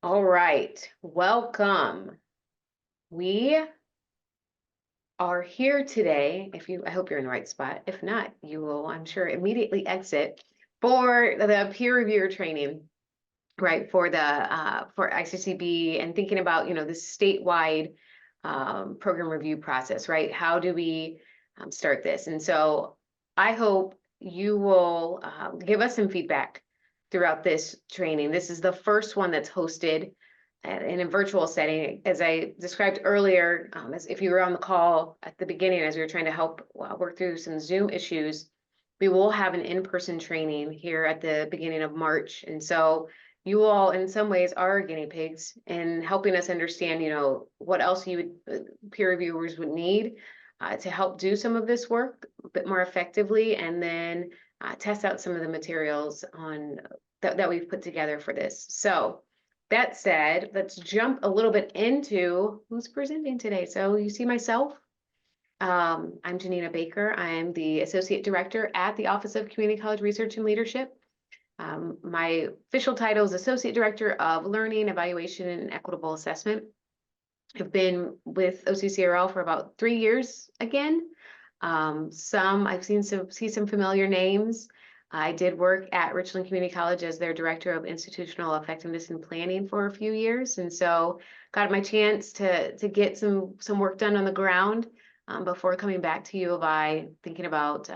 All right, welcome. We are here today. I hope you're in the right spot. If not, you will, I'm sure, immediately exit for the peer reviewer training, right? For ICCB and thinking about, this statewide program review process, right? How do we start this? And so I hope you will give us some feedback throughout this training. This is the first one that's hosted in a virtual setting. As I described earlier, as if you were on the call at the beginning, as we were trying to help work through some Zoom issues, we will have an in-person training here at the beginning of March. And so you all in some ways are guinea pigs in helping us understand, what else peer reviewers would need to help do some of this work a bit more effectively, and then test out some of the materials that we've put together for this. So that said, let's jump a little bit into who's presenting today. So you see myself. I'm Gianina Baker. I'm the Associate Director at the Office of Community College Research and Leadership. My official title is Associate Director of Learning, Evaluation, and Equitable Assessment. I've been with OCCRL for about 3 years again. I've see some familiar names. I did work at Richland Community College as their Director of Institutional Effectiveness and Planning for a few years, and so got my chance to get some work done on the ground before coming back to U of I, thinking about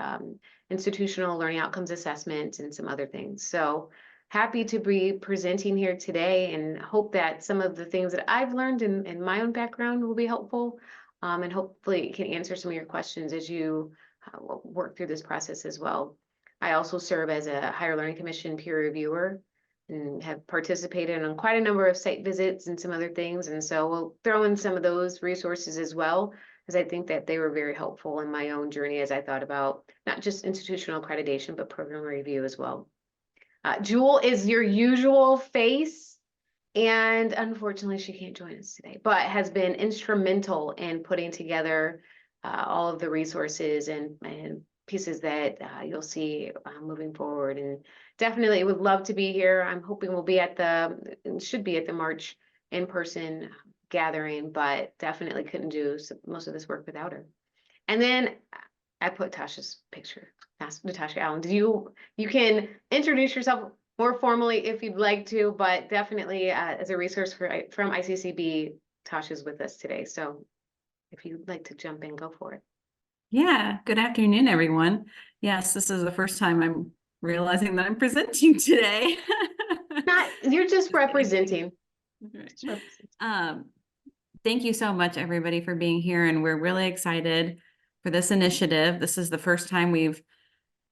institutional learning outcomes assessment and some other things. So happy to be presenting here today, and hope that some of the things that I've learned in my own background will be helpful, and hopefully can answer some of your questions as you work through this process as well. I also serve as a Higher Learning Commission peer reviewer and have participated on quite a number of site visits and some other things. And so we'll throw in some of those resources as well, because I think that they were very helpful in my own journey as I thought about not just institutional accreditation, but program review as well. Jewel is your usual face, and unfortunately she can't join us today, but has been instrumental in putting together all of the resources and pieces that you'll see moving forward, and definitely would love to be here. I'm hoping we'll be should be at the March in-person gathering, but definitely couldn't do most of this work without her. And then I put Tasha's picture. Ask Natasha Allen. You can introduce yourself more formally if you'd like to, but definitely as a resource from ICCB, Tasha's with us today. So if you'd like to jump in, go for it. Yeah, good afternoon, everyone. Yes, this is the first time I'm realizing that I'm presenting today. You're just representing. Thank you so much, everybody, for being here, and we're really excited for this initiative. This is the first time we've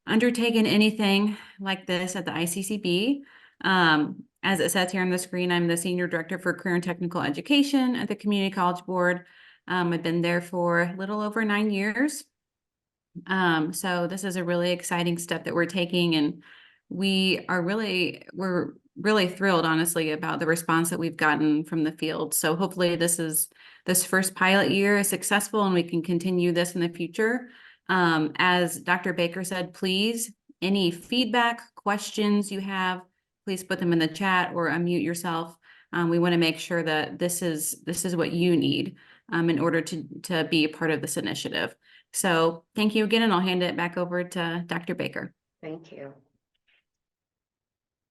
undertaken anything like this at the ICCB. As it says here on the screen, I'm the Senior Director for Career and Technical Education at the Community College Board. I've been there for a little over 9 years. So this is a really exciting step that we're taking, and we're really thrilled, honestly, about the response that we've gotten from the field. So hopefully this first pilot year is successful and we can continue this in the future. As Dr. Baker said, please, any feedback, questions you have, please put them in the chat or unmute yourself. We want to make sure that this is what you need in order to be a part of this initiative. So thank you again, and I'll hand it back over to Dr. Baker. Thank you.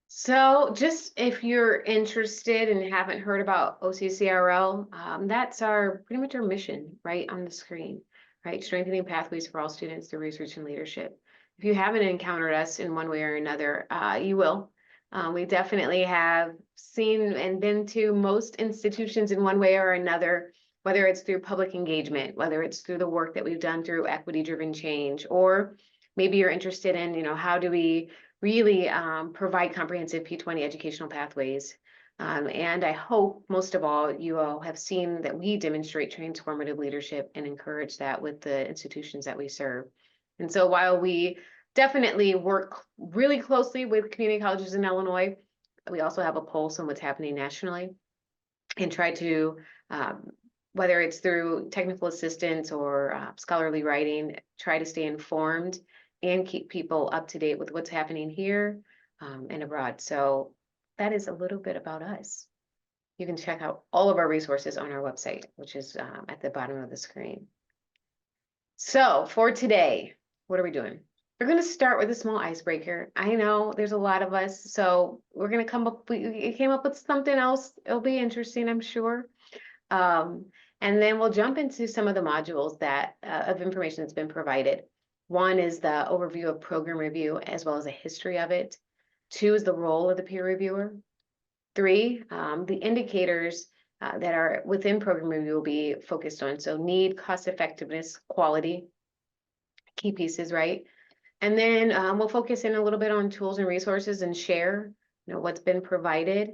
So just if you're interested and haven't heard about OCCRL, that's pretty much our mission right on the screen, right? Strengthening pathways for all students through research and leadership. If you haven't encountered us in one way or another, you will. We definitely have seen and been to most institutions in one way or another, whether it's through public engagement, whether it's through the work that we've done through equity-driven change, or maybe you're interested in, how do we really provide comprehensive P20 educational pathways. And I hope most of all, you all have seen that we demonstrate transformative leadership and encourage that with the institutions that we serve. And so while we definitely work really closely with community colleges in Illinois, we also have a pulse on what's happening nationally and try to, whether it's through technical assistance or scholarly writing, try to stay informed and keep people up to date with what's happening here and abroad. So that is a little bit about us. You can check out all of our resources on our website, which is at the bottom of the screen. So for today, what are we doing? We're going to start with a small icebreaker. I know there's a lot of us, so we're going to come up, we came up with something else. It'll be interesting, I'm sure. And then we'll jump into some of the modules that of information that's been provided. One is the overview of program review, as well as a history of it. 2 is the role of the peer reviewer. 3, the indicators that are within program review will be focused on. So need, cost effectiveness, quality, key pieces, right? And then we'll focus in a little bit on tools and resources and share, what's been provided,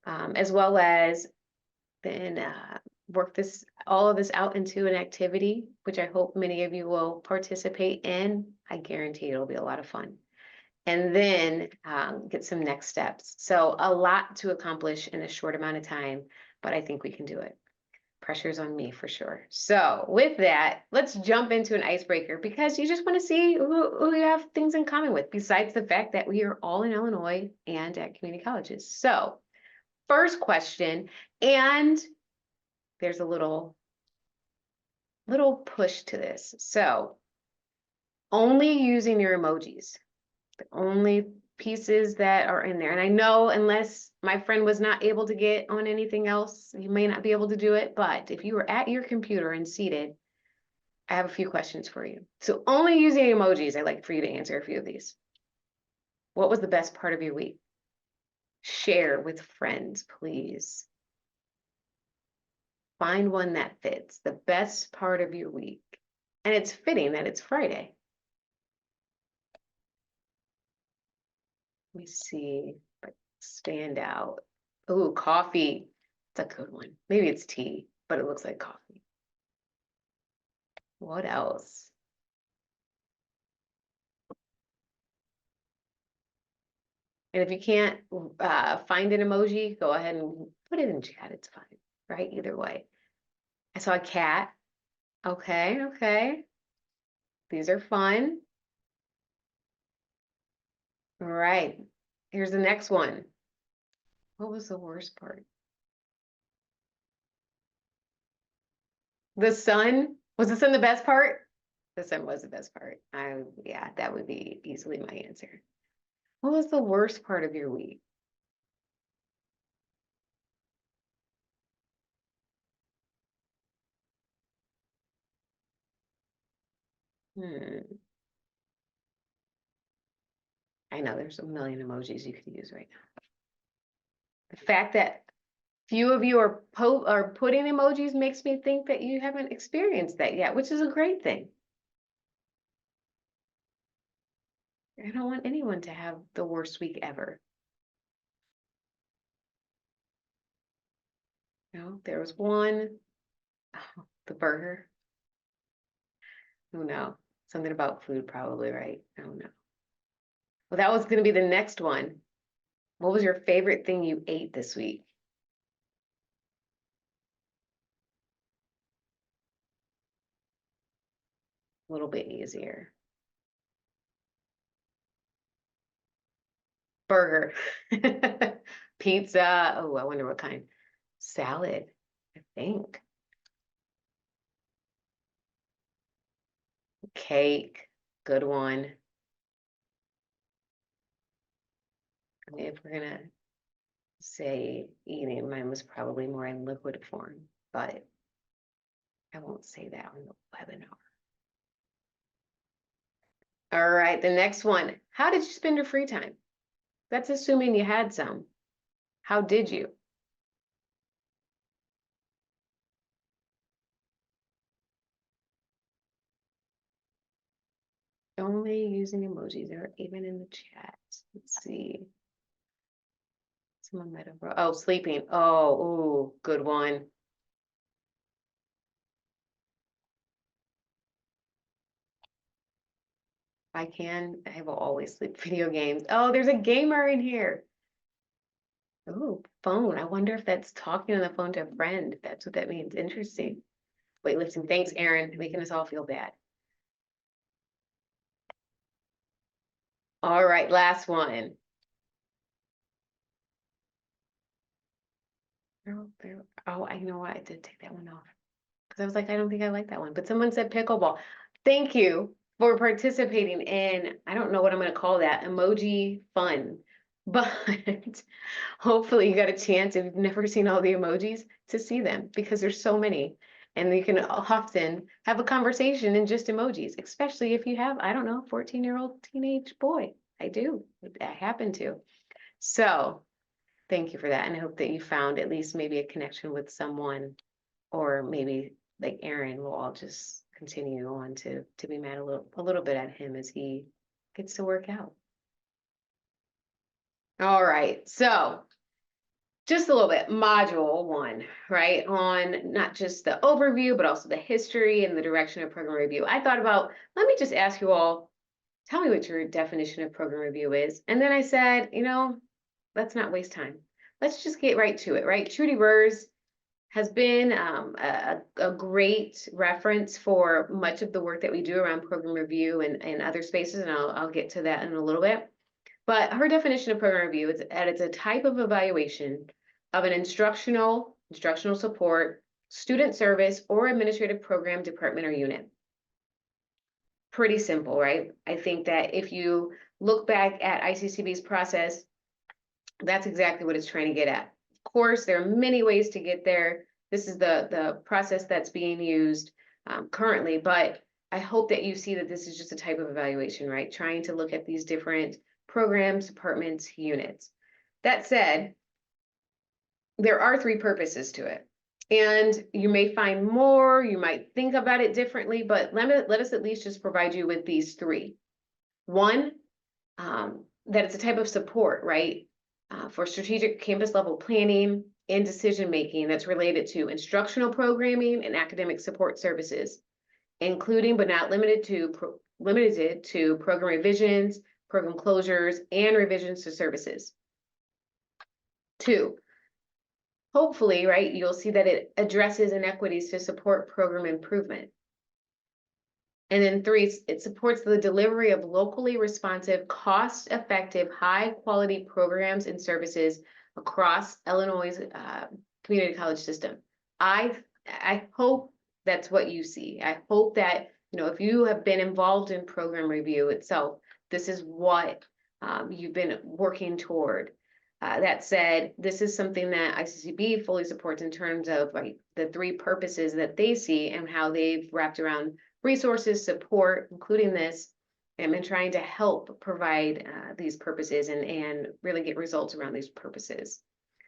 as well as then work all of this out into an activity, which I hope many of you will participate in. I guarantee it'll be a lot of fun. And then get some next steps. So a lot to accomplish in a short amount of time, but I think we can do it. Pressure's on me for sure. So with that, let's jump into an icebreaker, because you just want to see who you have things in common with, besides the fact that we are all in Illinois and at community colleges. So first question, and there's a little push to this. So only using your emojis. The only pieces that are in there. And I know, unless my friend was not able to get on anything else, you may not be able to do it. But if you were at your computer and seated, I have a few questions for you. So only using emojis, I'd like for you to answer a few of these. What was the best part of your week? Share with friends, please. Find one that fits. The best part of your week. And it's fitting that it's Friday. Let me see, but stand out. Ooh, coffee. It's a good one. Maybe it's tea, but it looks like coffee. What else? And if you can't find an emoji, go ahead and put it in chat. It's fine, right? Either way. I saw a cat. Okay, okay. These are fun. All right. Here's the next one. What was the worst part? The sun. Was the sun the best part? The sun was the best part. Yeah, that would be easily my answer. What was the worst part of your week? I know there's a million emojis you could use right now. The fact that few of you are putting emojis makes me think that you haven't experienced that yet, which is a great thing. I don't want anyone to have the worst week ever. There was one, oh, the burger. Oh no, something about food probably, right? Oh no. Well, that was gonna be the next one. What was your favorite thing you ate this week? A little bit easier. Burger. Pizza. Oh, I wonder what kind. Salad, I think. Cake, good one. I mean, if we're gonna say eating, mine was probably more in liquid form, but I won't say that on the webinar. All right, the next one. How did you spend your free time? That's assuming you had some. How did you? Only using emojis or even in the chat. Let's see. Someone might have, oh, sleeping. Oh, ooh, good one. I will always sleep. Video games. Oh, there's a gamer in here. Oh, phone. I wonder if that's talking on the phone to a friend. That's what that means. Interesting. Weightlifting. Thanks, Aaron, making us all feel bad. All right, last one. Oh, I know what, I did take that one off. Cause I was like, I don't think I like that one, but someone said pickleball. Thank you for participating in, I don't know what I'm gonna call that, emoji fun. But hopefully you got a chance, if you've never seen all the emojis, to see them, because there's so many. And you can often have a conversation in just emojis, especially if you have, I don't know, 14-year-old teenage boy. I do, I happen to. So thank you for that. And I hope that you found at least maybe a connection with someone, or maybe like Aaron, will all just continue on to be mad a little bit at him as he gets to work out. All right, so just a little bit, module 1, right? On not just the overview, but also the history and the direction of program review. I thought about, let me just ask you all, tell me what your definition of program review is. And then I said, let's not waste time. Let's just get right to it, right? Trudy Burrs has been a great reference for much of the work that we do around program review and other spaces, and I'll get to that in a little bit. But her definition of program review is that it's a type of evaluation of an instructional support, student service, or administrative program, department, or unit. Pretty simple, right? I think that if you look back at ICCB's process, that's exactly what it's trying to get at. Of course, there are many ways to get there. This is the process that's being used currently, but I hope that you see that this is just a type of evaluation, right? Trying to look at these different programs, departments, units. That said, there are 3 purposes to it. And you may find more, you might think about it differently, but let us at least just provide you with these 3. One, that it's a type of support, right? For strategic campus level planning and decision making that's related to instructional programming and academic support services, including but not limited to program revisions, program closures, and revisions to services. 2, hopefully, right, you'll see that it addresses inequities to support program improvement. And then 3, it supports the delivery of locally responsive, cost-effective, high-quality programs and services across Illinois' community college system. I hope that's what you see. I hope that, if you have been involved in program review itself, this is what you've been working toward. That said, this is something that ICCB fully supports in terms of like the 3 purposes that they see and how they've wrapped around resources, support, including this, and been trying to help provide these purposes and really get results around these purposes.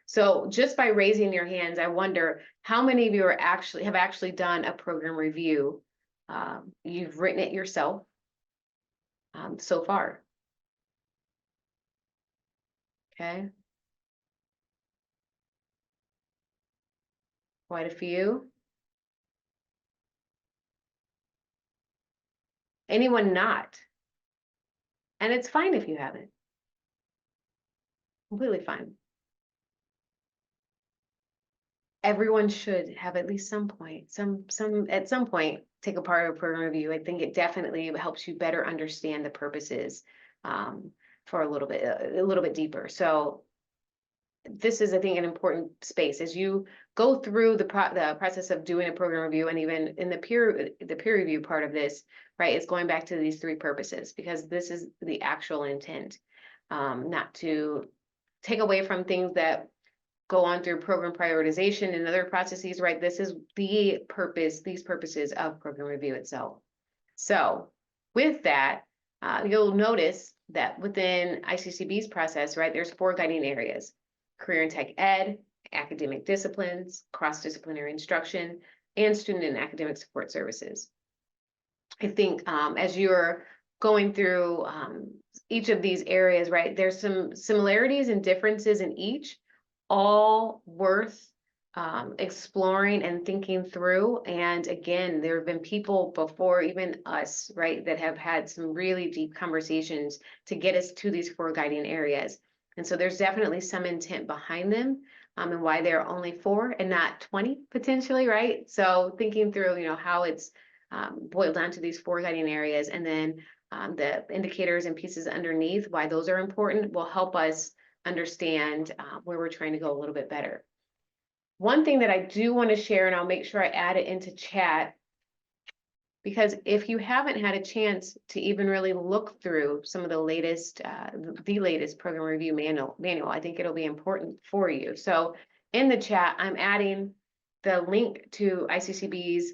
So just by raising your hands, I wonder how many of you have actually done a program review. You've written it yourself so far. Okay. Quite a few. Anyone not? And it's fine if you haven't. Completely fine. Everyone should have at least at some point take a part of a program review. I think it definitely helps you better understand the purposes for a little bit deeper. So this is, I think, an important space as you go through the process of doing a program review, and even in the peer review part of this, right? It's going back to these 3 purposes, because this is the actual intent, not to take away from things that go on through program prioritization and other processes, right? This is the purpose, these purposes of program review itself. So with that, you'll notice that within ICCB's process, right, there's 4 guiding areas: career and tech ed, academic disciplines, cross-disciplinary instruction, and student and academic support services. I think as you're going through each of these areas, right, there's some similarities and differences in each, all worth exploring and thinking through. And again, there have been people before even us, right, that have had some really deep conversations to get us to these 4 guiding areas. And so there's definitely some intent behind them, and why there are only 4 and not 20 potentially, right? So thinking through, how it's boiled down to these 4 guiding areas, and then the indicators and pieces underneath, why those are important, will help us understand where we're trying to go a little bit better. One thing that I do want to share, and I'll make sure I add it into chat, because if you haven't had a chance to even really look through some of the latest program review manual, I think it'll be important for you. So in the chat, I'm adding the link to ICCB's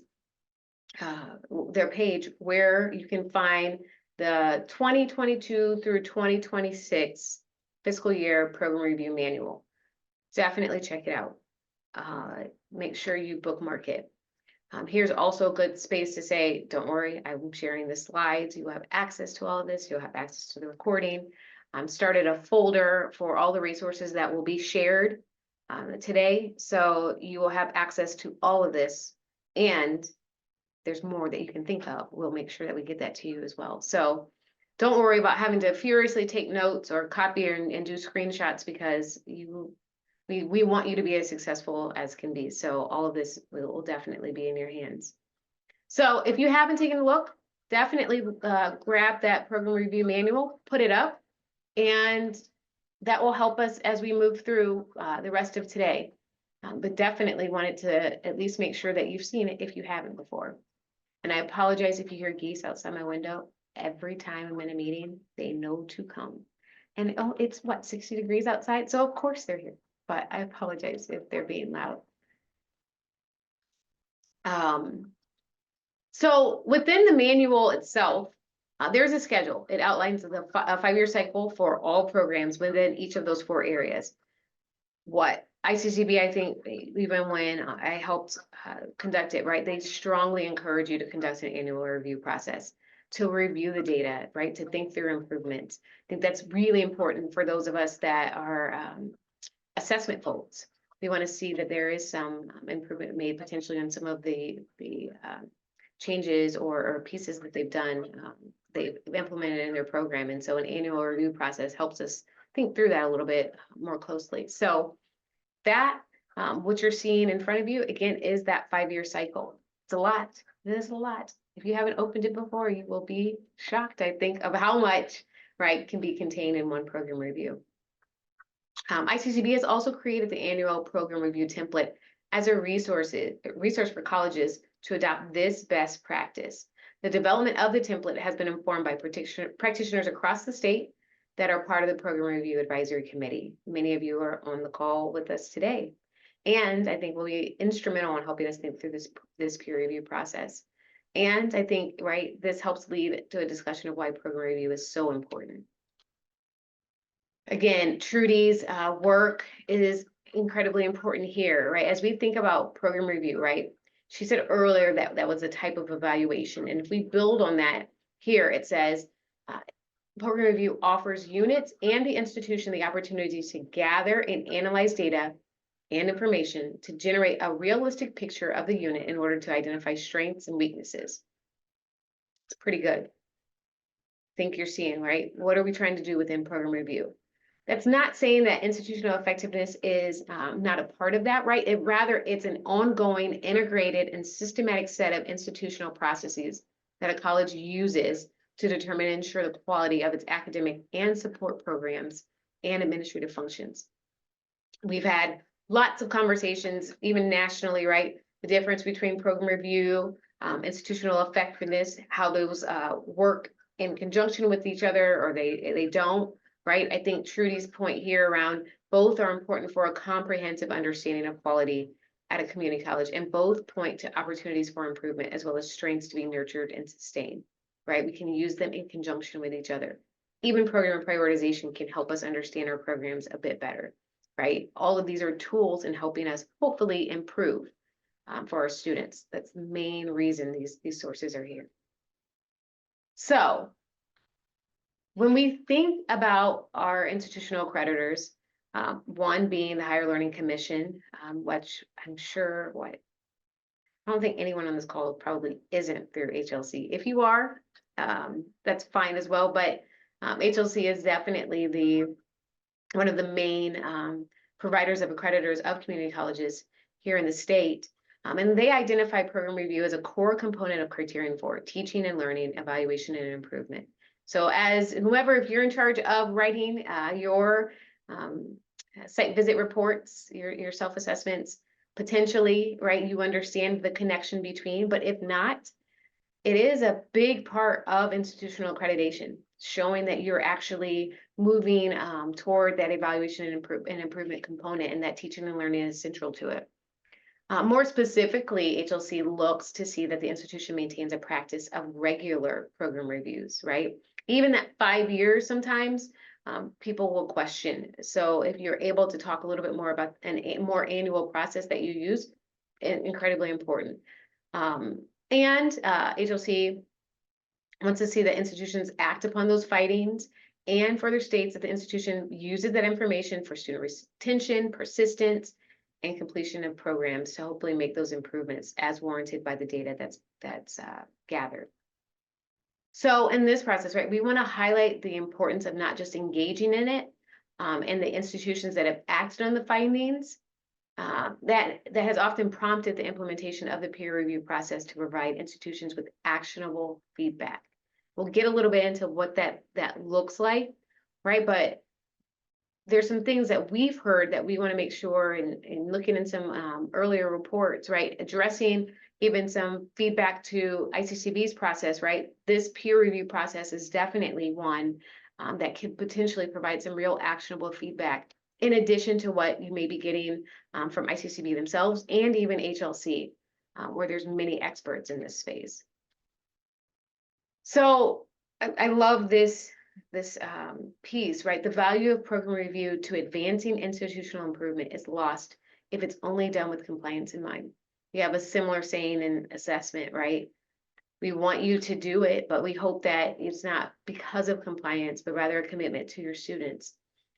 their page where you can find the 2022 through 2026 fiscal year program review manual. Definitely check it out. Make sure you bookmark it. Here's also a good space to say, don't worry, I'm sharing the slides. You have access to all of this. You'll have access to the recording. Started a folder for all the resources that will be shared today. So you will have access to all of this, and there's more that you can think of. We'll make sure that we get that to you as well. So don't worry about having to furiously take notes or copy and do screenshots, because we want you to be as successful as can be. So all of this will definitely be in your hands. So if you haven't taken a look, definitely grab that program review manual, put it up, and that will help us as we move through the rest of today. But definitely wanted to at least make sure that you've seen it if you haven't before. And I apologize if you hear geese outside my window. Every time I'm in a meeting, they know to come. And oh, it's what, 60 degrees outside? So of course they're here, but I apologize if they're being loud. So within the manual itself, there's a schedule. It outlines the five-year cycle for all programs within each of those 4 areas. What ICCB, I think, even when I helped conduct it, right, they strongly encourage you to conduct an annual review process, to review the data, right, to think through improvements. I think that's really important for those of us that are assessment folks. We want to see that there is some improvement made potentially on some of the changes or pieces that they've done, they've implemented in their program. And so an annual review process helps us think through that a little bit more closely. So that, what you're seeing in front of you, again, is that 5-year cycle. It's a lot. It is a lot. If you haven't opened it before, you will be shocked, I think, of how much, right, can be contained in one program review. ICCB has also created the annual program review template as a resource for colleges to adopt this best practice. The development of the template has been informed by practitioners across the state that are part of the Program Review Advisory Committee. Many of you are on the call with us today, and I think will be instrumental in helping us think through this peer review process. And I think, right, this helps lead to a discussion of why program review is so important. Again, Trudy's work is incredibly important here, right? As we think about program review, right? She said earlier that that was a type of evaluation. And if we build on that here, it says, program review offers units and the institution the opportunity to gather and analyze data and information to generate a realistic picture of the unit in order to identify strengths and weaknesses. It's pretty good. I think you're seeing, right? What are we trying to do within program review? That's not saying that institutional effectiveness is not a part of that, right? It's an ongoing, integrated, and systematic set of institutional processes that a college uses to determine and ensure the quality of its academic and support programs and administrative functions. We've had lots of conversations, even nationally, right? The difference between program review, institutional effectiveness, how those work in conjunction with each other, or they don't. Right? I think Trudy's point here around both are important for a comprehensive understanding of quality at a community college, and both point to opportunities for improvement as well as strengths to be nurtured and sustained, right? We can use them in conjunction with each other. Even program prioritization can help us understand our programs a bit better, right? All of these are tools in helping us hopefully improve for our students. That's the main reason these sources are here. So, when we think about our institutional accreditors, one being the Higher Learning Commission, which I'm sure I don't think anyone on this call probably isn't through HLC. If you are, that's fine as well, but HLC is definitely one of the main providers of accreditors of community colleges here in the state. And they identify program review as a core component of criterion for teaching and learning, evaluation, and improvement. So as whoever, if you're in charge of writing your site visit reports, your self-assessments, potentially, right, you understand the connection between, but if not, it is a big part of institutional accreditation, showing that you're actually moving toward that evaluation and improvement component, and that teaching and learning is central to it. More specifically, HLC looks to see that the institution maintains a practice of regular program reviews, right? Even at 5 years, sometimes people will question. So if you're able to talk a little bit more about a more annual process that you use, incredibly important. And HLC wants to see that institutions act upon those findings, and further states that the institution uses that information for student retention, persistence, and completion of programs to hopefully make those improvements as warranted by the data that's gathered. So in this process, right, we want to highlight the importance of not just engaging in it, and the institutions that have acted on the findings, that has often prompted the implementation of the peer review process to provide institutions with actionable feedback. We'll get a little bit into what that looks like, right? But there's some things that we've heard that we want to make sure, and looking in some earlier reports, right, addressing even some feedback to ICCB's process, right? This peer review process is definitely one that could potentially provide some real actionable feedback, in addition to what you may be getting from ICCB themselves and even HLC, where there's many experts in this space. So I love this piece, right? The value of program review to advancing institutional improvement is lost if it's only done with compliance in mind. We have a similar saying in assessment, right? We want you to do it, but we hope that it's not because of compliance, but rather a commitment to your students.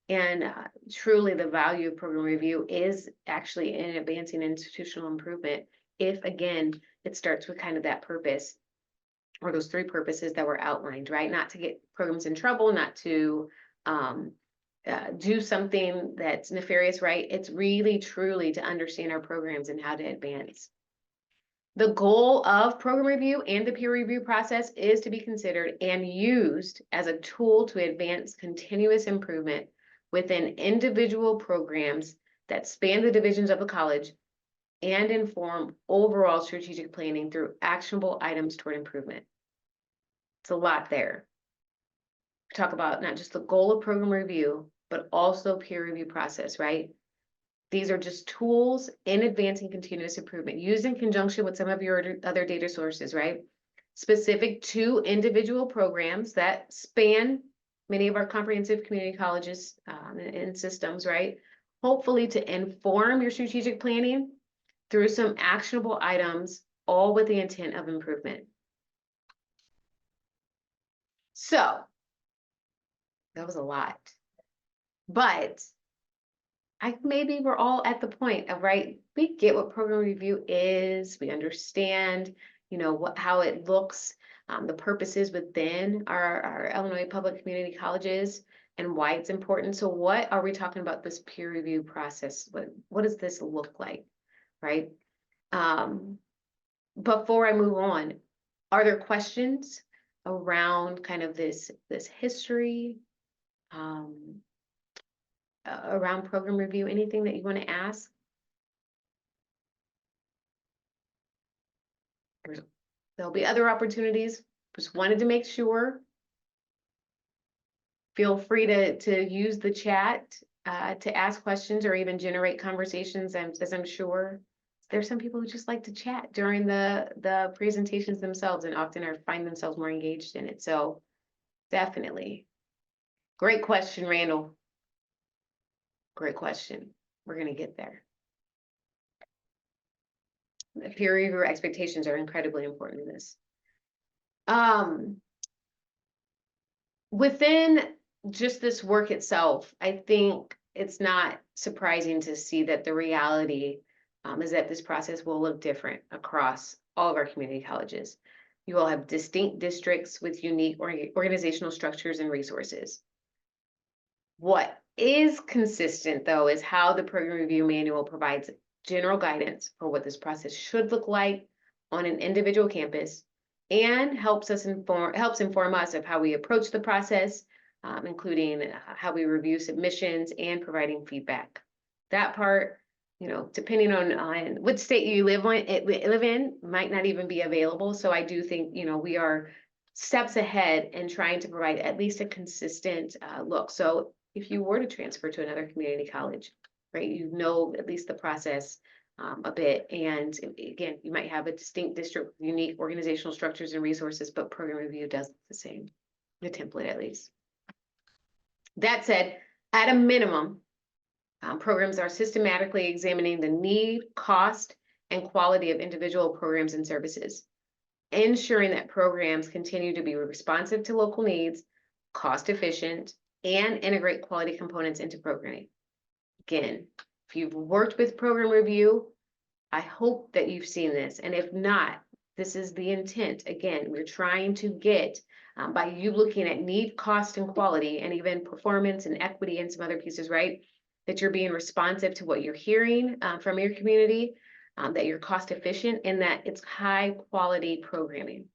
And truly the value of program review is actually in advancing institutional improvement, if again, it starts with kind of that purpose, or those 3 purposes that were outlined, right? Not to get programs in trouble, not to do something that's nefarious, right? It's really truly to understand our programs and how to advance. The goal of program review and the peer review process is to be considered and used as a tool to advance continuous improvement within individual programs that span the divisions of a college and inform overall strategic planning through actionable items toward improvement. It's a lot there. We talk about not just the goal of program review, but also peer review process, right? These are just tools in advancing continuous improvement, used in conjunction with some of your other data sources, right? Specific to individual programs that span many of our comprehensive community colleges and systems, right? Hopefully to inform your strategic planning through some actionable items, all with the intent of improvement. So that was a lot, but maybe we're all at the point of, right, we get what program review is, we understand, you know, how it looks, the purposes within our Illinois public community colleges and why it's important. So what are we talking about this peer review process? What does this look like, right? Before I move on, are there questions around kind of this history, around program review? Anything that you want to ask? There'll be other opportunities. Just wanted to make sure. Feel free to use the chat to ask questions or even generate conversations, as I'm sure there's some people who just like to chat during the presentations themselves and often find themselves more engaged in it. So definitely. Great question, Randall. Great question. We're going to get there. The peer review expectations are incredibly important in this. Within just this work itself, I think it's not surprising to see that the reality is that this process will look different across all of our community colleges. You all have distinct districts with unique organizational structures and resources. What is consistent, though, is how the program review manual provides general guidance for what this process should look like on an individual campus, and helps inform us of how we approach the process, including how we review submissions and providing feedback. That part you know, depending on what state you live in, might not even be available. So I do think, you know, we are steps ahead in trying to provide at least a consistent look. So if you were to transfer to another community college, right, you know at least the process a bit. And again, you might have a distinct district with unique organizational structures and resources, but program review does the same, the template at least. That said, at a minimum, programs are systematically examining the need, cost, and quality of individual programs and services, ensuring that programs continue to be responsive to local needs, cost efficient, and integrate quality components into programming. Again, if you've worked with program review, I hope that you've seen this. And if not, this is the intent. Again, we're trying to get, by you looking at need, cost, and quality, and even performance and equity and some other pieces, right? That you're being responsive to what you're hearing from your community, that you're cost efficient, and that it's high quality programming.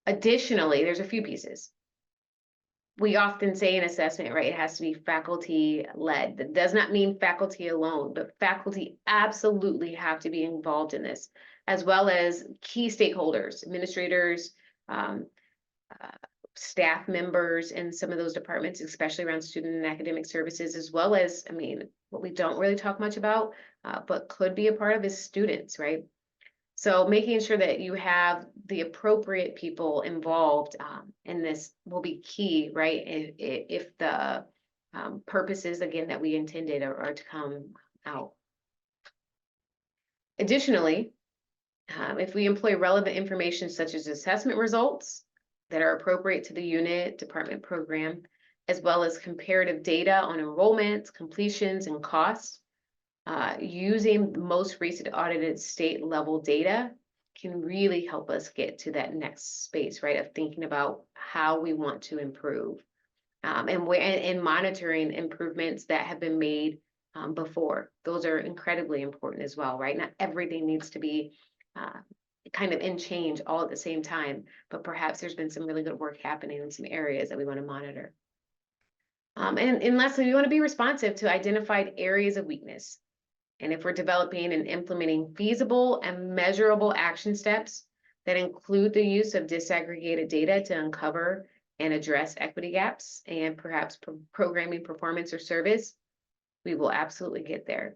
Additionally, there's a few pieces. We often say in assessment, right, it has to be faculty led. That does not mean faculty alone, but faculty absolutely have to be involved in this, as well as key stakeholders, administrators, staff members in some of those departments, especially around student and academic services, as well as, I mean, what we don't really talk much about, but could be a part of is students, right? So making sure that you have the appropriate people involved in this will be key, right? If the purposes, again, that we intended are to come out. Additionally, if we employ relevant information such as assessment results that are appropriate to the unit, department, program, as well as comparative data on enrollments, completions, and costs, using the most recent audited state level data can really help us get to that next space, right, of thinking about how we want to improve, and monitoring improvements that have been made before. Those are incredibly important as well, right? Not everything needs to be kind of in change all at the same time, but perhaps there's been some really good work happening in some areas that we want to monitor. And lastly, we want to be responsive to identified areas of weakness. And if we're developing and implementing feasible and measurable action steps that include the use of disaggregated data to uncover and address equity gaps and perhaps programming performance or service, we will absolutely get there.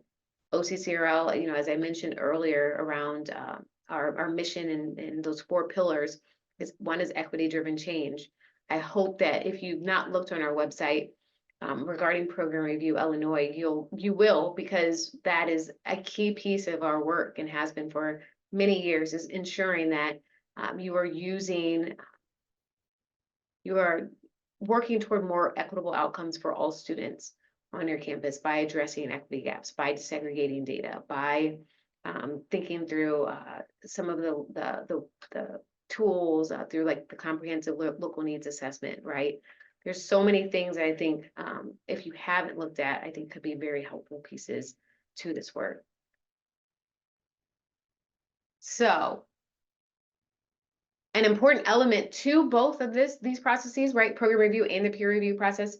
OCCRL, you know, as I mentioned earlier around our mission and those 4 pillars, is one is equity-driven change. I hope that if you've not looked on our website, regarding Program Review Illinois, you will, because that is a key piece of our work and has been for many years, is ensuring that you are working toward more equitable outcomes for all students on your campus by addressing equity gaps, by disaggregating data, by thinking through some of the tools through like the comprehensive local needs assessment, right? There's so many things that I think, if you haven't looked at, I think could be very helpful pieces to this work. So, an important element to both of these processes, right, program review and the peer review process,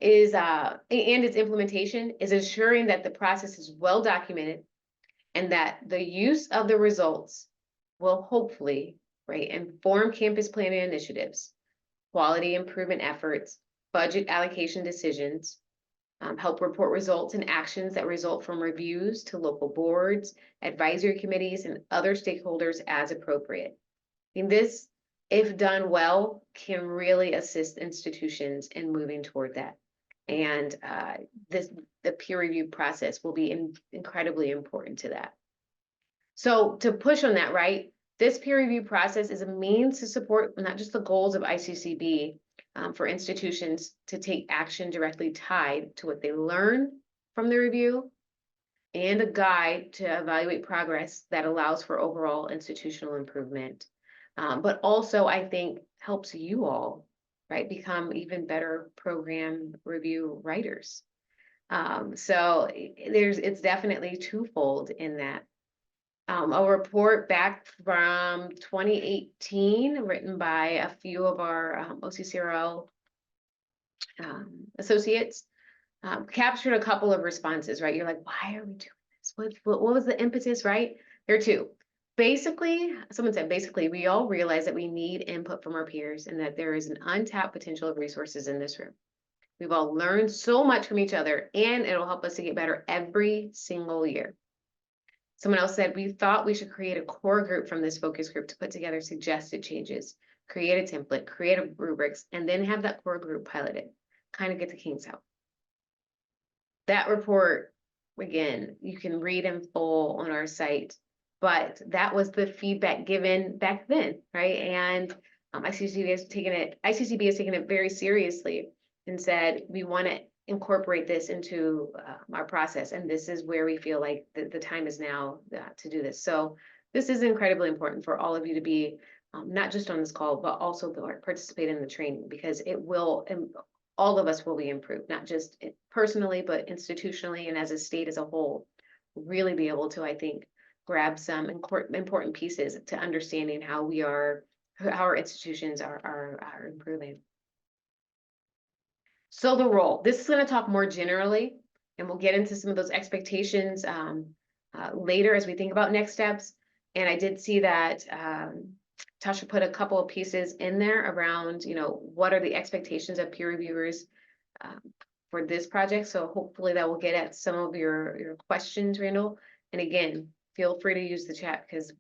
is and its implementation is ensuring that the process is well documented and that the use of the results will hopefully, right, inform campus planning initiatives, quality improvement efforts, budget allocation decisions, help report results and actions that result from reviews to local boards, advisory committees, and other stakeholders as appropriate. And this, if done well, can really assist institutions in moving toward that. And the peer review process will be incredibly important to that. So to push on that, right, this peer review process is a means to support not just the goals of ICCB for institutions to take action directly tied to what they learn from the review, and a guide to evaluate progress that allows for overall institutional improvement. But also, I think, helps you all, right, become even better program review writers. So it's definitely twofold in that. A report back from 2018 written by a few of our OCCRL associates captured a couple of responses, right? You're like, why are we doing this? What was the impetus, right? There are two. Basically, someone said, basically, we all realize that we need input from our peers and that there is an untapped potential of resources in this room. We've all learned so much from each other, and it'll help us to get better every single year. Someone else said, we thought we should create a core group from this focus group to put together suggested changes, create a template, create a rubrics, and then have that core group pilot it, kind of get the kinks out. That report, again, you can read in full on our site, but that was the feedback given back then, right? And ICCB has taken it very seriously and said, we want to incorporate this into our process. And this is where we feel like the time is now to do this. So this is incredibly important for all of you to be not just on this call, but also participate in the training, because it will, all of us will be improved, not just personally, but institutionally and as a state as a whole. Really be able to, I think, grab some important pieces to understanding how our institutions are improving. So the role, this is going to talk more generally, and we'll get into some of those expectations later as we think about next steps. And I did see that Tasha put a couple of pieces in there around, what are the expectations of peer reviewers for this project. So hopefully that will get at some of your questions, Randall. And again, feel free to use the chat, because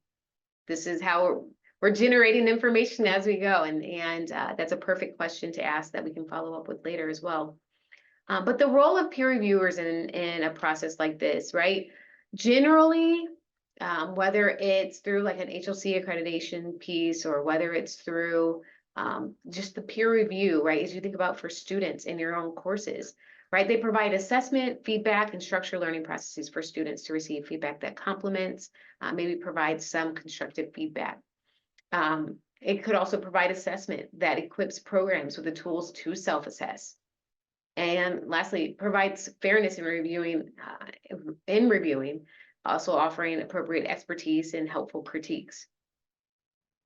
this is how we're generating information as we go. And that's a perfect question to ask that we can follow up with later as well. But the role of peer reviewers in a process like this, right? Generally, whether it's through like an HLC accreditation piece, or whether it's through just the peer review, right? As you think about for students in your own courses, right? They provide assessment, feedback, and structured learning processes for students to receive feedback that complements, maybe provides some constructive feedback. It could also provide assessment that equips programs with the tools to self-assess. And lastly, provides fairness in reviewing, also offering appropriate expertise and helpful critiques.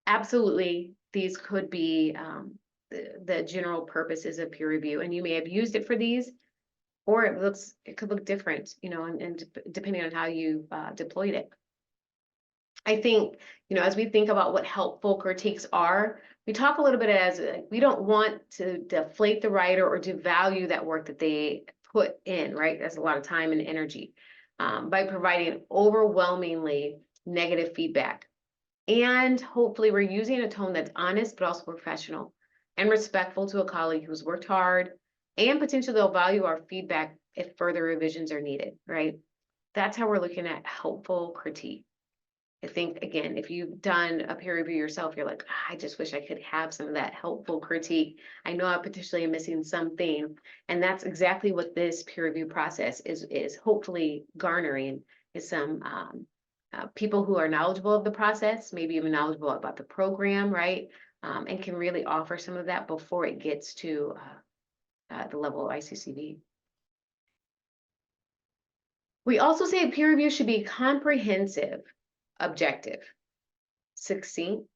Absolutely, these could be the general purposes of peer review, and you may have used it for these, or it could look different, and depending on how you deployed it. I think, as we think about what helpful critiques are, we talk a little bit as we don't want to deflate the writer or devalue that work that they put in, right? That's a lot of time and energy, by providing overwhelmingly negative feedback. And hopefully we're using a tone that's honest, but also professional and respectful to a colleague who's worked hard, and potentially they'll value our feedback if further revisions are needed, right? That's how we're looking at helpful critique. I think, again, if you've done a peer review yourself, you're like, I just wish I could have some of that helpful critique. I know I potentially am missing something. And that's exactly what this peer review process is hopefully garnering, is some people who are knowledgeable of the process, maybe even knowledgeable about the program, right? And can really offer some of that before it gets to the level of ICCB. We also say peer review should be comprehensive, objective, succinct,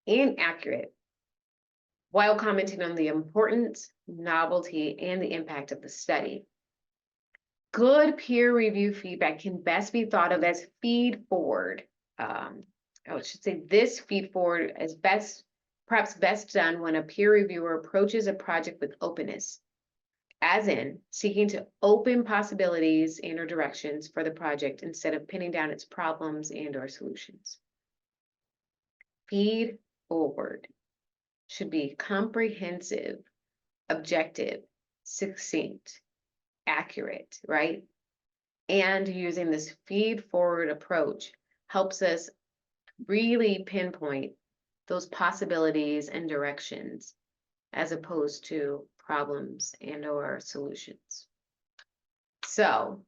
and accurate, while commenting on the importance, novelty, and the impact of the study. Good peer review feedback can best be thought of as feed forward. I should say this feed forward is perhaps best done when a peer reviewer approaches a project with openness, as in seeking to open possibilities and or directions for the project instead of pinning down its problems and or solutions. Feed forward should be comprehensive, objective, succinct, accurate, right? And using this feed forward approach helps us really pinpoint those possibilities and directions, as opposed to problems and or solutions. So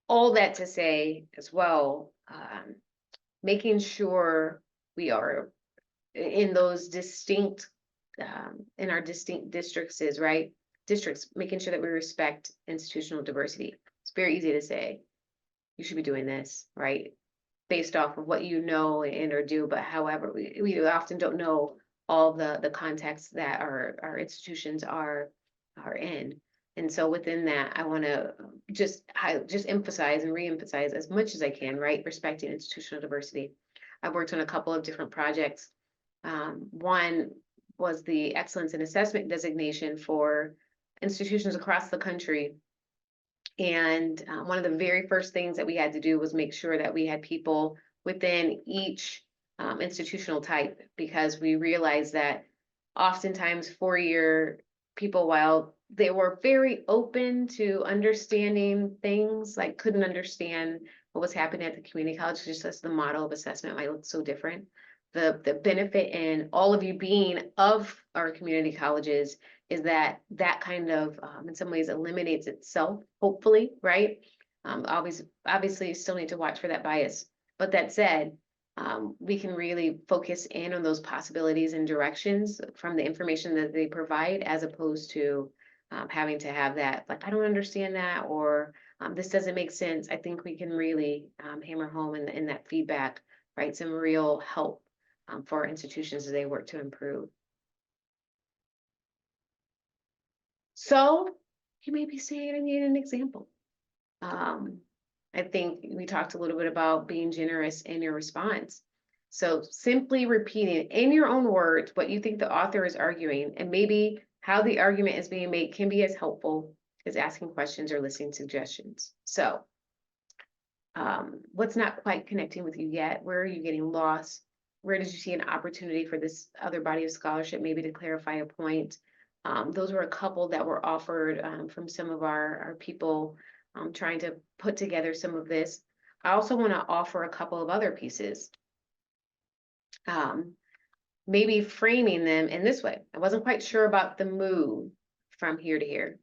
all that to say as well, making sure we are in those distinct, in our distinct districts, right? Districts, making sure that we respect institutional diversity. It's very easy to say, you should be doing this, right? Based off of what you know and or do, but however, we often don't know all the contexts that our institutions are in. And so within that, I want to just emphasize and reemphasize as much as I can, right? Respecting institutional diversity. I've worked on a couple of different projects. One was the Excellence in Assessment designation for institutions across the country. And one of the very first things that we had to do was make sure that we had people within each institutional type, because we realized that oftentimes four-year people, while they were very open to understanding things, like couldn't understand what was happening at the community college, just as the model of assessment might look so different. The benefit in all of you being of our community colleges is that kind of, in some ways, eliminates itself, hopefully, right? Obviously, you still need to watch for that bias. But that said, we can really focus in on those possibilities and directions from the information that they provide, as opposed to having to have that, like, I don't understand that, or this doesn't make sense. I think we can really hammer home in that feedback, right? Some real help for our institutions as they work to improve. So you may be saying, I need an example. I think we talked a little bit about being generous in your response. So simply repeating in your own words what you think the author is arguing, and maybe how the argument is being made, can be as helpful as asking questions or listening suggestions. So what's not quite connecting with you yet? Where are you getting lost? Where did you see an opportunity for this other body of scholarship, maybe to clarify a point? Those were a couple that were offered from some of our people trying to put together some of this. I also want to offer a couple of other pieces, maybe framing them in this way. I wasn't quite sure about the move from here to here,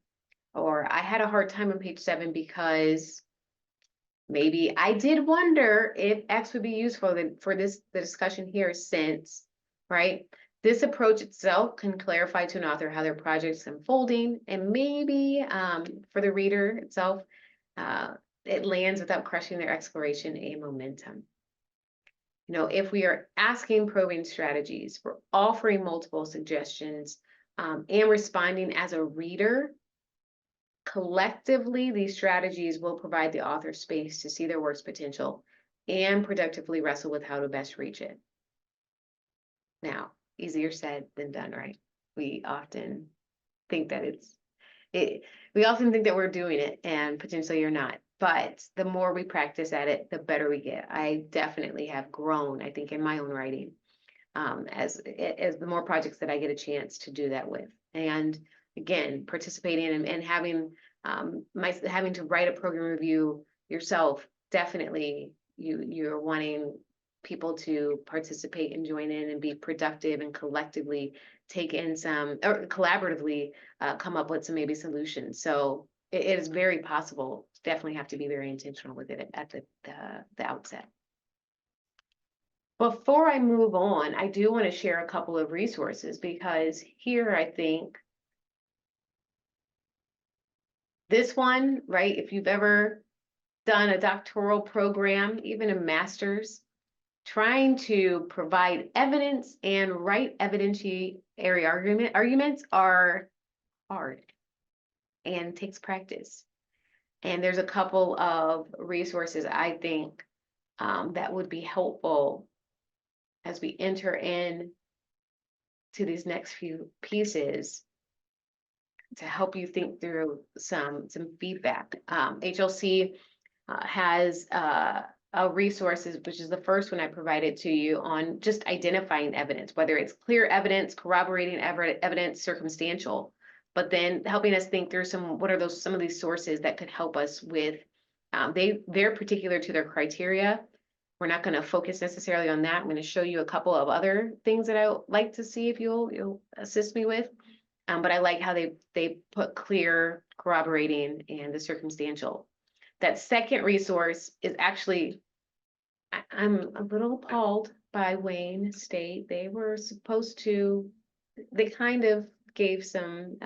or I had a hard time on page 7 because maybe I did wonder if X would be useful for the discussion here, since, right? This approach itself can clarify to an author how their project is unfolding, and maybe for the reader itself, it lands without crushing their exploration and momentum. You know, if we are asking probing strategies, we're offering multiple suggestions and responding as a reader, collectively, these strategies will provide the author space to see their work's potential and productively wrestle with how to best reach it. Now, easier said than done, right? We often think that we often think that we're doing it, and potentially you're not. But the more we practice at it, the better we get. I definitely have grown, I think, in my own writing as the more projects that I get a chance to do that with. And again, participating and having having to write a program review yourself, definitely you're wanting people to participate and join in and be productive and collectively take in some, or collaboratively come up with some maybe solutions. So it is very possible. Definitely have to be very intentional with it at the outset. Before I move on, I do want to share a couple of resources, because here I think this one, right? If you've ever done a doctoral program, even a master's, trying to provide evidence and write evidentiary arguments are hard and takes practice. And there's a couple of resources I think that would be helpful as we enter in to these next few pieces to help you think through some feedback. HLC has resources, which is the first one I provided to you, on just identifying evidence, whether it's clear evidence, corroborating evidence, circumstantial, but then helping us think through some of these sources that could help us with, they're particular to their criteria. We're not going to focus necessarily on that. I'm going to show you a couple of other things that I would like to see if you'll assist me with. But I like how they put clear, corroborating, and the circumstantial. That second resource is actually, I'm a little appalled by Wayne State. They kind of gave some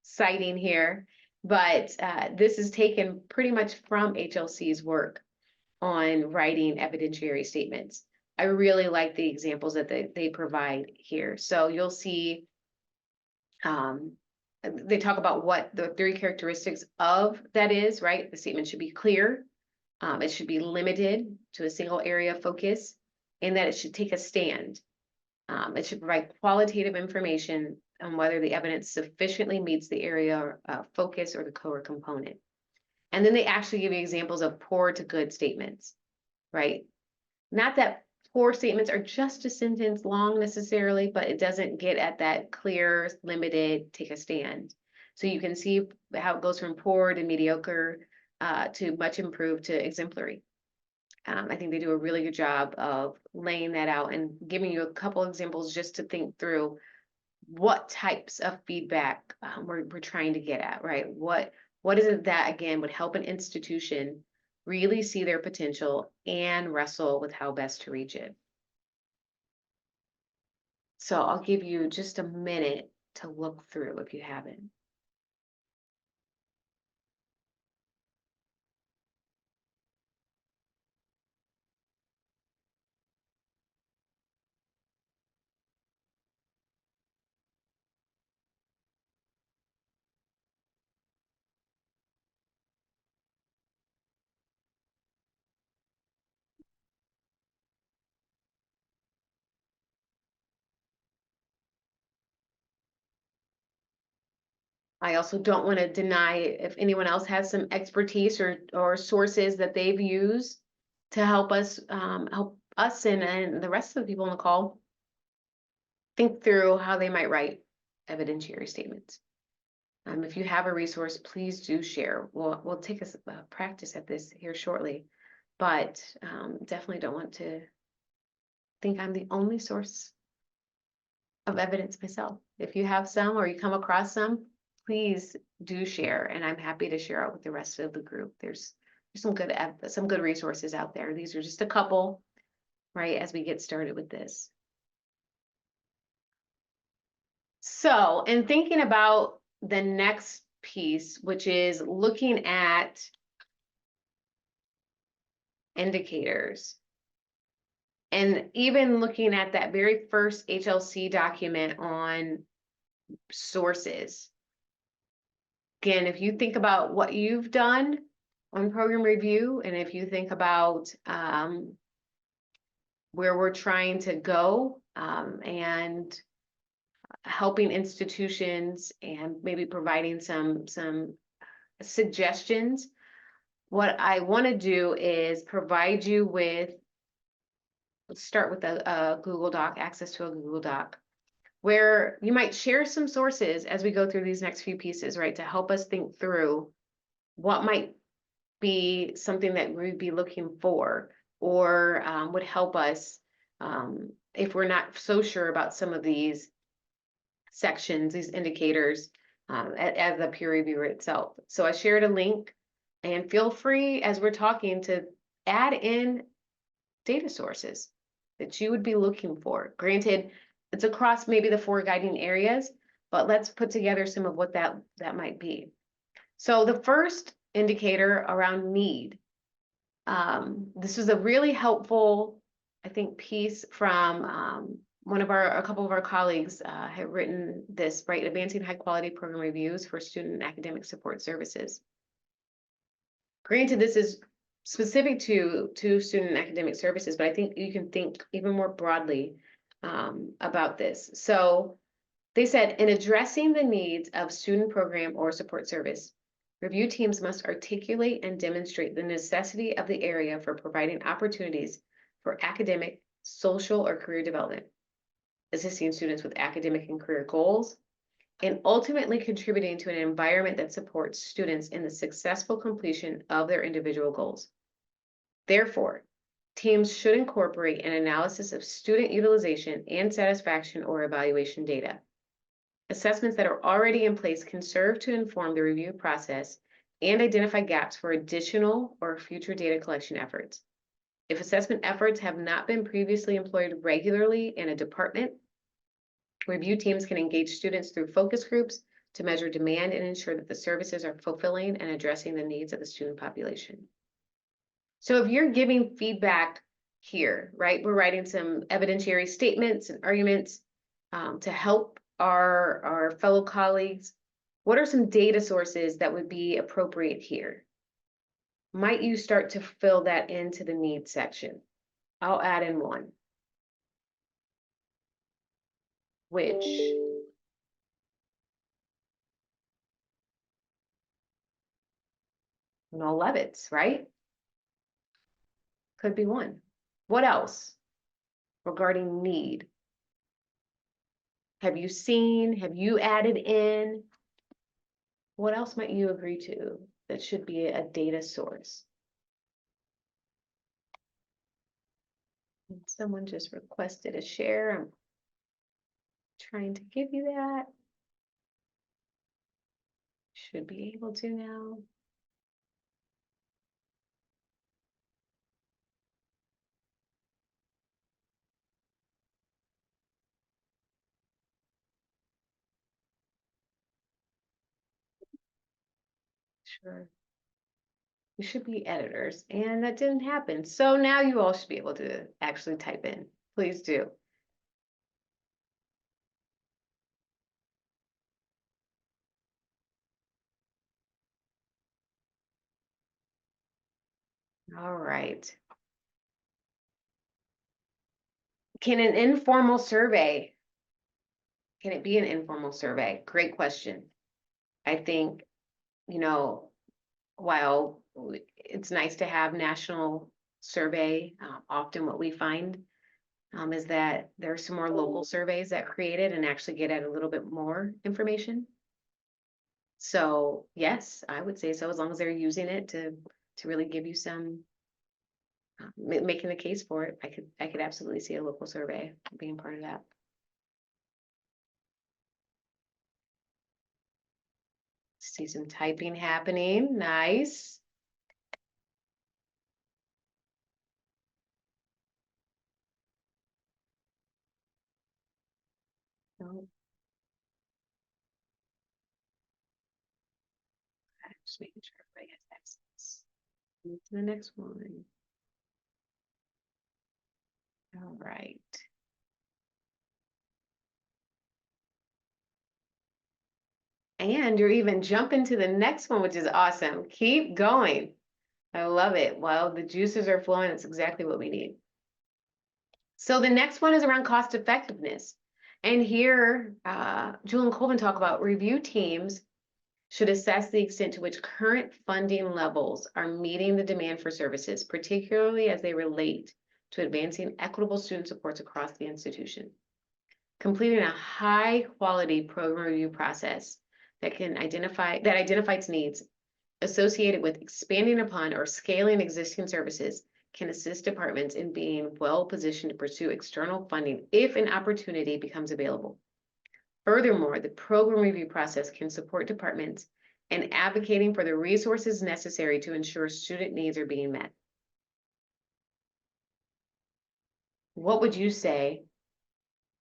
citing here, but this is taken pretty much from HLC's work on writing evidentiary statements. I really like the examples that they provide here. So you'll see they talk about what the 3 characteristics of that is, right? The statement should be clear, it should be limited to a single area of focus, and that it should take a stand. It should provide qualitative information on whether the evidence sufficiently meets the area focus or the core component. And then they actually give you examples of poor to good statements, right? Not that poor statements are just a sentence long necessarily, but it doesn't get at that clear, limited, take a stand. So you can see how it goes from poor to mediocre to much improved to exemplary. I think they do a really good job of laying that out and giving you a couple examples just to think through what types of feedback we're trying to get at, right? What is it that, again, would help an institution really see their potential and wrestle with how best to reach it? So I'll give you just a minute to look through if you haven't. I also don't want to deny if anyone else has some expertise or sources that they've used to help us and the rest of the people on the call think through how they might write evidentiary statements. If you have a resource, please do share. We'll take a practice at this here shortly, but definitely don't want to think I'm the only source of evidence myself. If you have some or you come across some, please do share, and I'm happy to share it with the rest of the group. There's some good resources out there. These are just a couple, right, as we get started with this. So, in thinking about the next piece, which is looking at indicators, and even looking at that very first HLC document on sources. Again, if you think about what you've done on program review, and if you think about where we're trying to go and helping institutions and maybe providing some suggestions, what I want to do is provide you with, let's start with a Google Doc, access to a Google Doc, where you might share some sources as we go through these next few pieces, right, to help us think through what might be something that we'd be looking for, or would help us if we're not so sure about some of these sections, these indicators, as the peer reviewer itself. So I shared a link, and feel free as we're talking to add in data sources that you would be looking for. Granted, it's across maybe the 4 guiding areas, but let's put together some of what that might be. So the first indicator around need. This was a really helpful, I think, piece from a couple of our colleagues had written this, right? Advancing high quality program reviews for student and academic support services. Granted, this is specific to student and academic services, but I think you can think even more broadly about this. So they said, in addressing the needs of student program or support service, review teams must articulate and demonstrate the necessity of the area for providing opportunities for academic, social, or career development, assisting students with academic and career goals, and ultimately contributing to an environment that supports students in the successful completion of their individual goals. Therefore, teams should incorporate an analysis of student utilization and satisfaction or evaluation data. Assessments that are already in place can serve to inform the review process and identify gaps for additional or future data collection efforts. If assessment efforts have not been previously employed regularly in a department, review teams can engage students through focus groups to measure demand and ensure that the services are fulfilling and addressing the needs of the student population. So if you're giving feedback here, right, we're writing some evidentiary statements and arguments to help our fellow colleagues What are some data sources that would be appropriate here? Might you start to fill that into the needs section? I'll add in one. Which no Levitts, right? Could be one. What else regarding need? Have you seen, have you added in? What else might you agree to that should be a data source? Someone just requested a share. I'm trying to give you that. Should be able to now. Sure. You should be editors, and that didn't happen. So now you all should be able to actually type in. Please do. All right. Can an informal survey, can it be an informal survey? Great question. I think, you know, while it's nice to have national survey, often what we find is that there are some more local surveys that create it and actually get at a little bit more information. So yes, I would say so, as long as they're using it to really give you some making the case for it. I could absolutely see a local survey being part of that. See some typing happening. Nice. Oh, just making sure everybody has access. Move to the next one. All right. And you're even jumping to the next one, which is awesome. Keep going. I love it. Well, the juices are flowing. It's exactly what we need. So the next one is around cost effectiveness. And here, Jewel and Colvin talk about review teams should assess the extent to which current funding levels are meeting the demand for services, particularly as they relate to advancing equitable student supports across the institution. Completing a high quality program review process that identifies needs associated with expanding upon or scaling existing services can assist departments in being well positioned to pursue external funding if an opportunity becomes available. Furthermore, the program review process can support departments in advocating for the resources necessary to ensure student needs are being met. What would you say?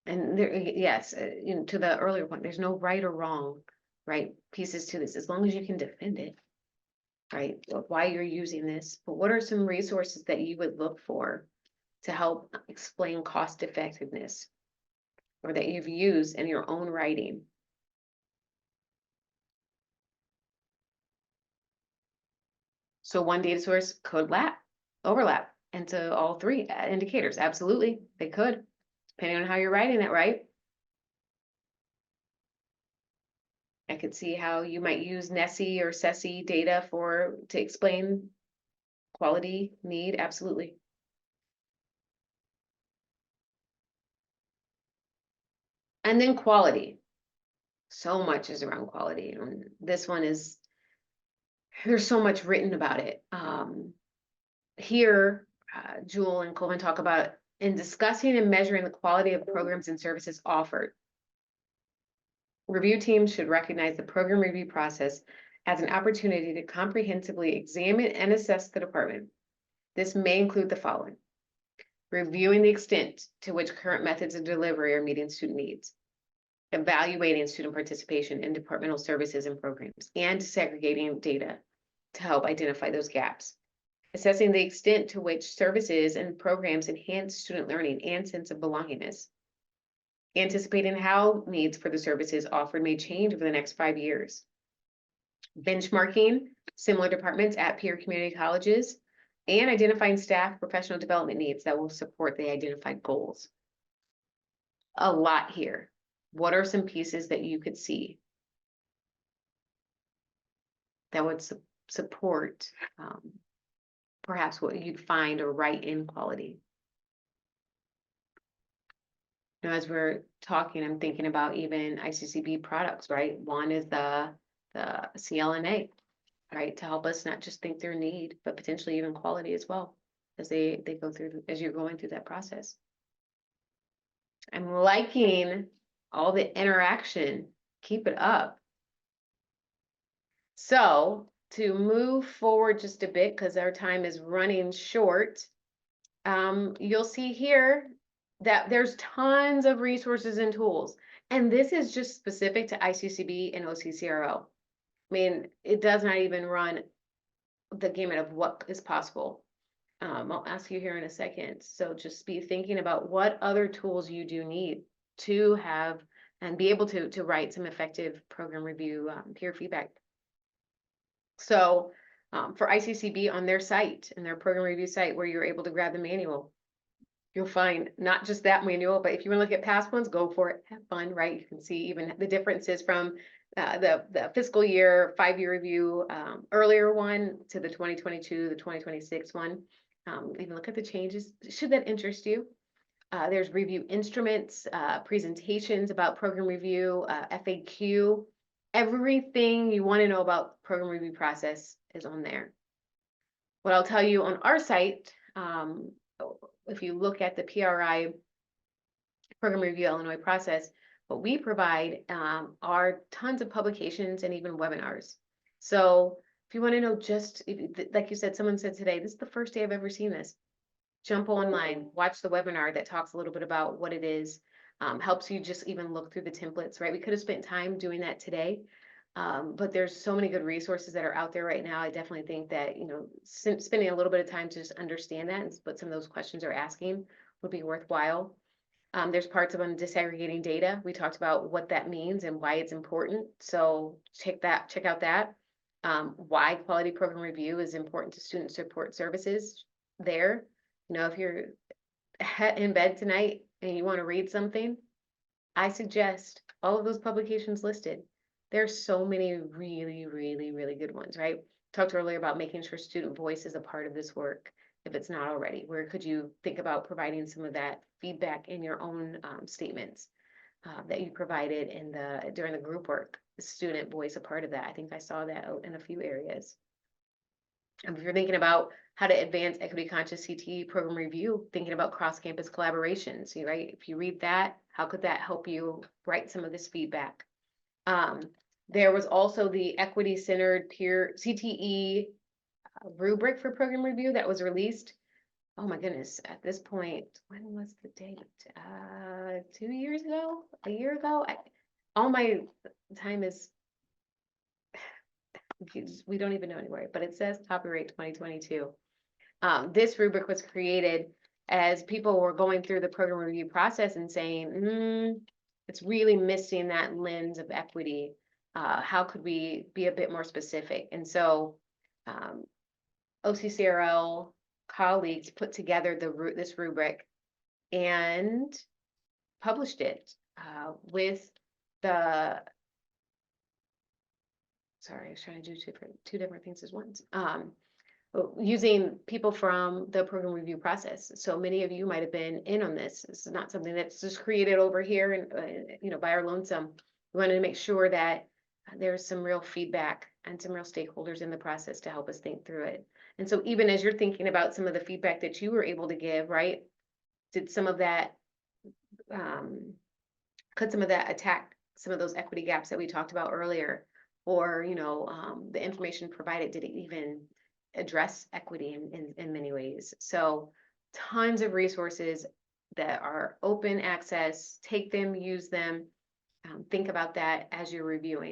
And there, yes, to the earlier point, there's no right or wrong, right, pieces to this, as long as you can defend it, right, why you're using this. But what are some resources that you would look for to help explain cost effectiveness, or that you've used in your own writing? So one data source could overlap into all three indicators. Absolutely, they could, depending on how you're writing it, right? I could see how you might use NESI or SESI data to explain quality need. Absolutely. And then quality. So much is around quality. And this one is, there's so much written about it. Here, Jewel and Colvin talk about in discussing and measuring the quality of programs and services offered. Review teams should recognize the program review process as an opportunity to comprehensively examine and assess the department. This may include the following: reviewing the extent to which current methods of delivery are meeting student needs, evaluating student participation in departmental services and programs, and segregating data to help identify those gaps, assessing the extent to which services and programs enhance student learning and sense of belongingness, anticipating how needs for the services offered may change over the next 5 years, benchmarking similar departments at peer community colleges, and identifying staff professional development needs that will support the identified goals. A lot here. What are some pieces that you could see that would support perhaps what you'd find or write in quality? Now, as we're talking, I'm thinking about even ICCB products, right? One is the CLNA, right? To help us not just think their need, but potentially even quality as well, as they go through, as you're going through that process. I'm liking all the interaction. Keep it up. So to move forward just a bit, because our time is running short, you'll see here that there's tons of resources and tools. And this is just specific to ICCB and OCCRL. I mean, it does not even run the gamut of what is possible. I'll ask you here in a second. So just be thinking about what other tools you do need to have and be able to write some effective program review peer feedback. So for ICCB on their site and their program review site where you're able to grab the manual, you'll find not just that manual, but if you want to look at past ones, go for it. Have fun, right? You can see even the differences from the fiscal year 5-year review earlier one to the 2022, the 2026 one. Even look at the changes, should that interest you. There's review instruments, presentations about program review, FAQ. Everything you want to know about program review process is on there. What I'll tell you on our site, if you look at the PRI Program Review Illinois process, what we provide are tons of publications and even webinars. So if you want to know just, like you said, someone said today, this is the first day I've ever seen this. Jump online, watch the webinar that talks a little bit about what it is, helps you just even look through the templates, right? We could have spent time doing that today, but there's so many good resources that are out there right now. I definitely think that, you know, spending a little bit of time to just understand that and what some of those questions are asking would be worthwhile. There's parts of disaggregating data. We talked about what that means and why it's important. So check out that. Why quality program review is important to student support services there. You know, if you're in bed tonight and you want to read something, I suggest all of those publications listed. There's so many really, really, really good ones, right? Talked earlier about making sure student voice is a part of this work, if it's not already. Where could you think about providing some of that feedback in your own statements that you provided during the group work? The student voice a part of that. I think I saw that in a few areas. If you're thinking about how to advance equity conscious CTE program review, thinking about cross-campus collaborations, right? If you read that, how could that help you write some of this feedback? There was also the equity-centered peer CTE rubric for program review that was released. Oh my goodness, at this point, when was the date? 2 years ago? A year ago? All my time is, we don't even know anywhere, but it says copyright 2022. This rubric was created as people were going through the program review process and saying, it's really missing that lens of equity. How could we be a bit more specific? And so OCCRL colleagues put together this rubric and published it with the, sorry, I was trying to do two different things at once. Using people from the program review process. So many of you might have been in on this. This is not something that's just created over here and you know, by our lonesome. We wanted to make sure that there's some real feedback and some real stakeholders in the process to help us think through it. And so even as you're thinking about some of the feedback that you were able to give, right? Did some of that, could some of that attack some of those equity gaps that we talked about earlier? Or, you know, the information provided, did it even address equity in many ways? So tons of resources that are open access, take them, use them, think about that as you're reviewing.